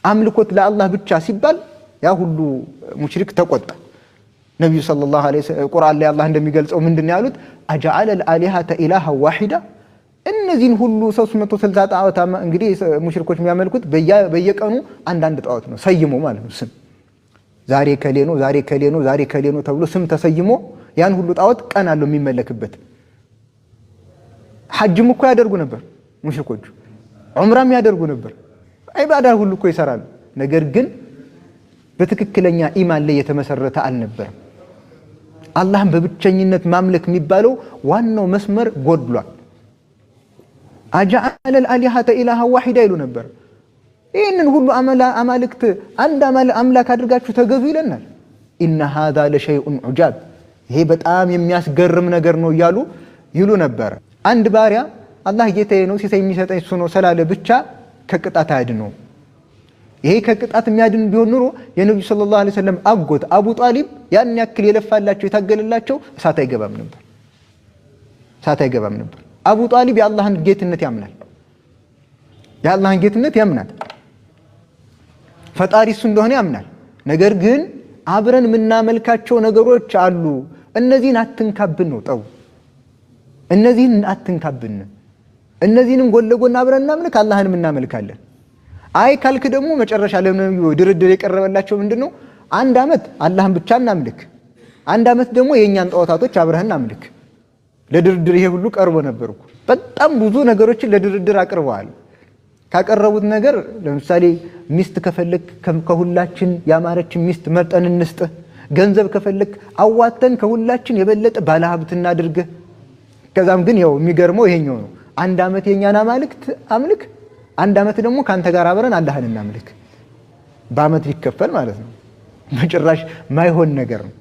አምልኮት ለአላህ ብቻ ሲባል ያ ሁሉ ሙሽሪክ ተቆጣ። ነብዩ ሰለላሁ ዐለይሂ ወሰለም ቁርአን ላይ አላህ እንደሚገልጸው ምንድነው ያሉት? አጀዐለ አልአሊሀተ ኢላሃ ዋሂዳ። እነዚህን ሁሉ 360 ጣዖት እንግዲህ ሙሽሪኮች የሚያመልኩት በየቀኑ አንዳንድ ጣዖት ነው ሰይሞ ማለት ነው። ስም ዛሬ ከሌ ነው፣ ዛሬ ከሌ ነው፣ ዛሬ ከሌ ነው ተብሎ ስም ተሰይሞ ያን ሁሉ ጣዖት ቀን አለው የሚመለክበት። ሐጅም እኮ ያደርጉ ነበር ሙሽሪኮቹ፣ ዑምራም ያደርጉ ነበር፣ ዒባዳ ሁሉ እኮ ይሰራሉ። ነገር ግን በትክክለኛ ኢማን ላይ የተመሰረተ አልነበረም። አላህን በብቸኝነት ማምለክ የሚባለው ዋናው መስመር ጎድሏል። አጀዐለ አልአሊሀተ ኢላሃ ዋሂዳ ይሉ ነበር። ይህንን ሁሉ አማልክት አንድ አምላክ አድርጋችሁ ተገዙ ይለናል። ኢነ ሃዛ ለሸይኡን ዑጃብ፣ ይሄ በጣም የሚያስገርም ነገር ነው እያሉ ይሉ ነበር። አንድ ባሪያ አላህ ጌታዬ ነው ሲሳይ የሚሰጠኝ እሱ ነው ስላለ ብቻ ከቅጣት አያድነው። ይሄ ከቅጣት የሚያድን ቢሆን ኑሮ የነብዩ ሰለላሁ ዐለይሂ ወሰለም አጎት አቡ ጣሊብ ያን ያክል የለፋላቸው የታገለላቸው እሳት አይገባም ነበር። አቡ ጣሊብ የአላህን ጌትነት ያምናል፣ የአላህን ጌትነት ያምናል፣ ፈጣሪ እሱ እንደሆነ ያምናል። ነገር ግን አብረን የምናመልካቸው ነገሮች አሉ፣ እነዚህን አትንካብን ነው ጠው። እነዚህን አትንካብን፣ እነዚህንም ጎን ለጎን አብረን እናምልክ፣ አላህንም እናመልካለን። አይ ካልክ ደግሞ መጨረሻ ለነብዩ ድርድር የቀረበላቸው ምንድነው? አንድ አመት አላህን ብቻ እናምልክ፣ አንድ አመት ደግሞ የኛን ጣዖታቶች አብረን እናምልክ። ለድርድር ይሄ ሁሉ ቀርቦ ነበርኩ። በጣም ብዙ ነገሮችን ለድርድር አቅርበዋል። ካቀረቡት ነገር ለምሳሌ ሚስት ከፈለክ ከሁላችን ያማረችን ሚስት መርጠን እንስጥ፣ ገንዘብ ከፈለክ አዋተን ከሁላችን የበለጠ ባለሀብት እናድርግ። ከዛም ግን ያው የሚገርመው ይሄኛው ነው። አንድ አመት የኛን አማልክት አምልክ፣ አንድ አመት ደግሞ ካንተ ጋር አብረን አላህን እናምልክ። በአመት ሊከፈል ማለት ነው። መጨረሻ ማይሆን ነገር ነው።